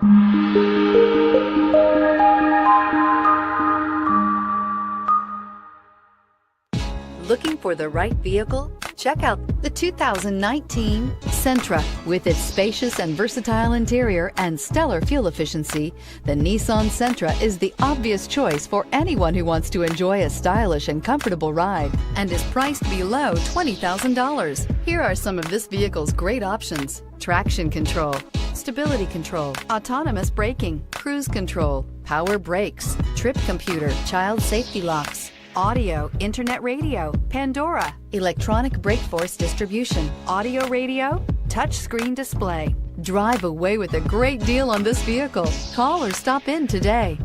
Looking for the right vehicle? Check out the 2019 Sentra. With its spacious and versatile interior and stellar fuel efficiency, the Nissan Sentra is the obvious choice for anyone who wants to enjoy a stylish and comfortable ride and is priced below $20,000. Here are some of this vehicle's great options: traction control, stability control, autonomous braking, cruise control, power brakes, trip computer, child safety locks, audio, internet radio, Pandora, electronic brake force distribution, audio radio, touchscreen display. Drive away with a great deal on this vehicle. Call or stop in today.